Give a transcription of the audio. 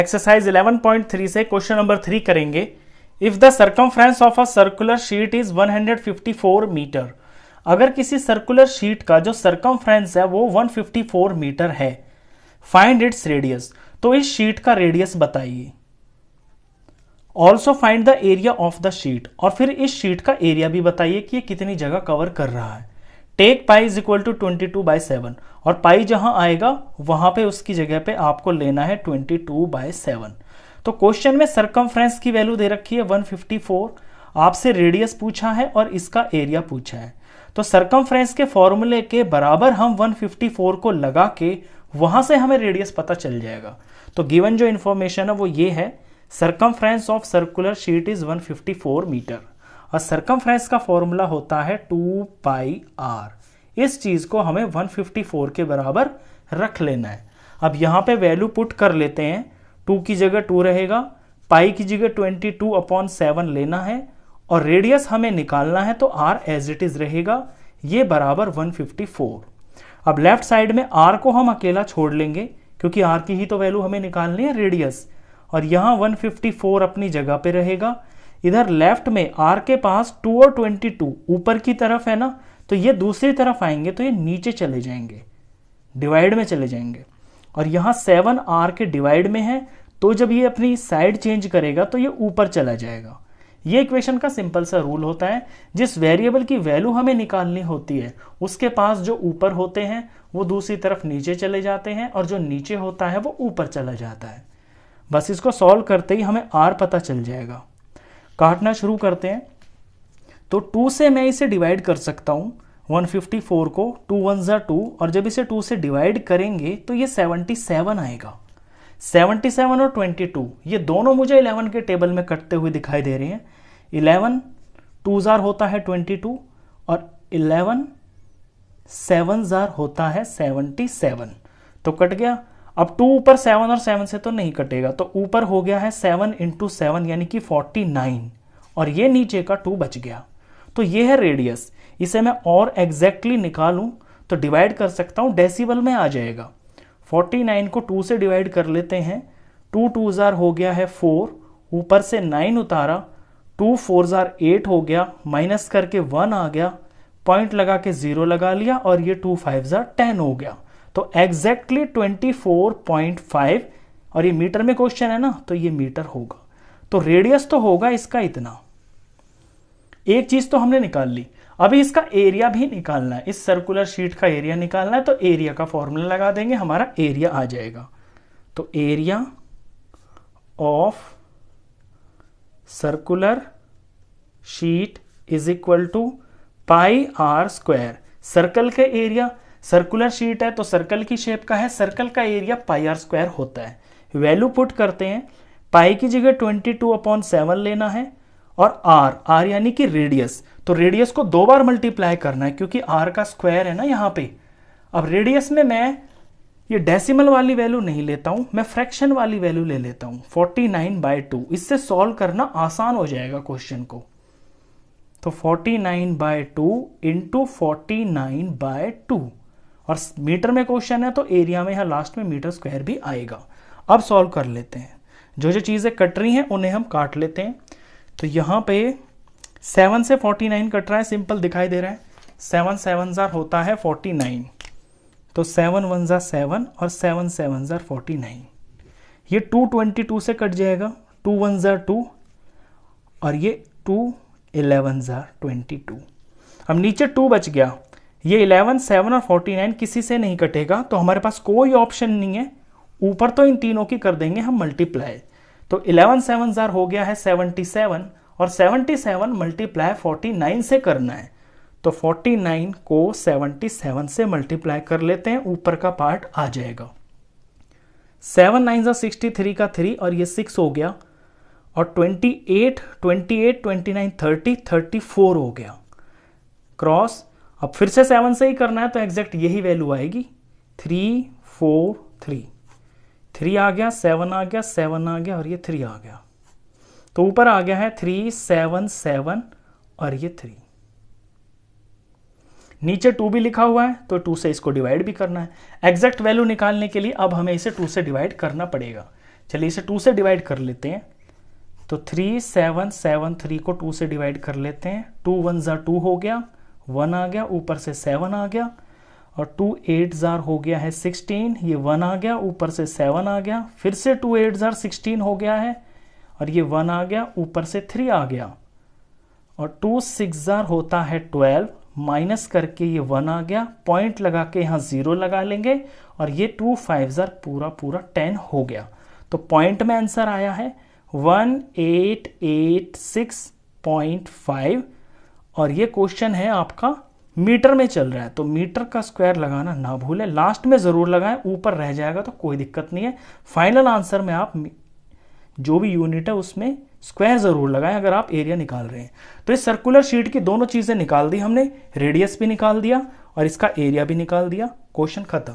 Exercise 11.3 से question number 3 करेंगे। If the circumference of a circular sheet is 154 metre, अगर किसी सर्कुलर शीट का जो सर्कमफ्रेंस है वो 154 मीटर है, फाइंड इट्स रेडियस, तो इस शीट का रेडियस बताइए। Also find the area of the sheet, और फिर इस शीट का एरिया भी बताइए कि ये कितनी जगह कवर कर रहा है। Take pi is equal to 22/7, और पाई जहां आएगा वहां पे उसकी जगह पे आपको लेना है 22/7। तो क्वेश्चन में सर्कमफ्रेंस की वैल्यू दे रखी है 154, आपसे रेडियस पूछा है और इसका एरिया पूछा है। तो सर्कमफ्रेंस के फॉर्मूले के बराबर हम 154 को लगा के वहां से हमें रेडियस पता चल जाएगा। तो गिवन जो इंफॉर्मेशन है वो ये है, circumference of circular sheet is 154 metre और सर्कमफ्रेंस का फॉर्मूला होता है 2πr। इस चीज को हमें 154 के बराबर रख लेना है। अब यहां पे वैल्यू पुट कर लेते हैं, 2 की जगह 2 रहेगा, पाई की जगह 22/7 लेना है और रेडियस हमें निकालना है, तो r एज इट इज रहेगा, ये बराबर 154। अब लेफ्ट साइड में r को हम अकेला छोड़ लेंगे क्योंकि r की ही तो वैल्यू हमें निकालनी है रेडियस, और यहां 154 अपनी जगह पे रहेगा। इधर लेफ्ट में r के पास 2 और 22 ऊपर की तरफ है ना, तो ये दूसरी तरफ आएंगे तो ये नीचे चले जाएंगे, डिवाइड में चले जाएंगे, और यहां 7 r के डिवाइड में है, तो जब ये अपनी साइड चेंज करेगा तो ये ऊपर चला जाएगा। ये इक्वेशन का सिंपल सा रूल होता है, जिस वेरिएबल की वैल्यू हमें निकालनी होती है उसके पास जो ऊपर होते हैं वो दूसरी तरफ नीचे चले जाते हैं और जो नीचे होता है वो ऊपर चला जाता है। बस इसको सॉल्व करते ही हमें r पता चल जाएगा। काटना शुरू करते हैं। तो 2 से मैं इसे डिवाइड कर सकता हूं 154 को, 2 1 जा 2, और जब इसे 2 से डिवाइड करेंगे तो ये 77 आएगा। 77 और 22 ये दोनों मुझे 11 के टेबल में कटते हुए दिखाई दे रहे हैं। 11 2 जार होता है 22 और 11 7 जार होता है 77, तो कट गया। अब 2 ऊपर 7 और 7 से तो नहीं कटेगा, तो ऊपर हो गया है 7 × 7 यानी कि 49, और ये नीचे का 2 बच गया। तो ये है रेडियस। इसे मैं और एग्जैक्टली निकालूं तो डिवाइड कर सकता हूं, डेसिबल में आ जाएगा। 49 को 2 से डिवाइड कर लेते हैं, 2 2 जार हो गया है 4, ऊपर से 9 उतारा, 2 4 जार 8 हो गया, माइनस करके 1 आ गया, पॉइंट लगा के 0 लगा लिया, और ये 2 5 जार 10 हो गया। तो एग्जैक्टली 24.5, और ये मीटर में क्वेश्चन है ना, तो ये मीटर होगा। तो रेडियस तो होगा इसका इतना। एक चीज तो हमने निकाल ली, अभी इसका एरिया भी निकालना है। इस सर्कुलर शीट का एरिया निकालना है, तो एरिया का फॉर्मूला लगा देंगे, हमारा एरिया आ जाएगा। तो area of circular sheet is equal to πr²। Circle के एरिया, सर्कुलर शीट है तो सर्कल की शेप का है, सर्कल का एरिया πr² होता है। वैल्यू पुट करते हैं, पाई की जगह 22/7 लेना है, और r यानी कि रेडियस, तो रेडियस को 2 बार मल्टीप्लाई करना है क्योंकि r का स्क्वायर है ना यहाँ पे। अब रेडियस में मैं ये डेसिमल वाली वैल्यू नहीं लेता हूं, मैं फ्रैक्शन वाली वैल्यू ले लेता हूं 49/2। इससे सॉल्व करना आसान हो जाएगा क्वेश्चन को। तो 49/2 × 49/2, और मीटर में क्वेश्चन है तो एरिया में यहां लास्ट में मीटर स्क्वायर भी आएगा। अब सॉल्व कर लेते हैं, जो जो चीजें कट रही हैं उन्हें हम काट लेते हैं। तो यहां पे 7 से 49 कट रहा है, सिंपल दिखाई दे रहा है। 7 7 जार होता है 49, तो 7 1 जा 7 और 7 7 जार 49। ये 2 22 से कट जाएगा, 2 1 जा 2, और ये 2 11 जार 22। अब नीचे 2 बच गया, ये 11 7 और 49 किसी से नहीं कटेगा, तो हमारे पास कोई ऑप्शन नहीं है, ऊपर तो इन तीनों की कर देंगे हम मल्टीप्लाई। तो 11 7 जार हो गया है 77, और 77 मल्टीप्लाई 49 से करना है, तो 49 को 77 से मल्टीप्लाई कर लेते हैं, ऊपर का पार्ट आ जाएगा। 7 9 जा 63 का 3, और ये 6 हो गया, और 28 28 29 30 34 हो गया क्रॉस। अब फिर से 7 से ही करना है तो एग्जैक्ट यही वैल्यू आएगी, 3 4 3, 3 आ गया, 7 आ गया, 7 आ गया, और ये 3 आ गया। तो ऊपर आ गया है 3 7 7, और ये 3। नीचे 2 भी लिखा हुआ है, तो 2 से इसको डिवाइड भी करना है। एग्जैक्ट वैल्यू निकालने के लिए अब हमें इसे 2 से डिवाइड करना पड़ेगा। चलिए इसे 2 से डिवाइड कर लेते हैं। तो 3773 को 2 से डिवाइड कर लेते हैं। 2 1 जार 2 हो गया, 1 आ गया, ऊपर से 7 आ गया, और 2 8 जार हो गया है 16, ये 1 आ गया, ऊपर से 7 आ गया, फिर से 2 8 जार 16 हो गया है, और ये 1 आ गया, ऊपर से 3 आ गया, और 2 6 जार होता है 12, माइनस करके ये 1 आ गया, पॉइंट लगा के यहाँ 0 लगा लेंगे, और ये 2 5 जार पूरा पूरा 10 हो गया। तो पॉइंट में आंसर आया है 1886.5, और ये क्वेश्चन है आपका मीटर में चल रहा है, तो मीटर का स्क्वायर लगाना ना भूलें, लास्ट में जरूर लगाएं, ऊपर रह जाएगा तो कोई दिक्कत नहीं है। फाइनल आंसर में आप जो भी यूनिट है उसमें स्क्वायर जरूर लगाएं अगर आप एरिया निकाल रहे हैं। तो इस सर्कुलर शीट की दोनों चीजें निकाल दी हमने, रेडियस भी निकाल दिया और इसका एरिया भी निकाल दिया, क्वेश्चन खत्म।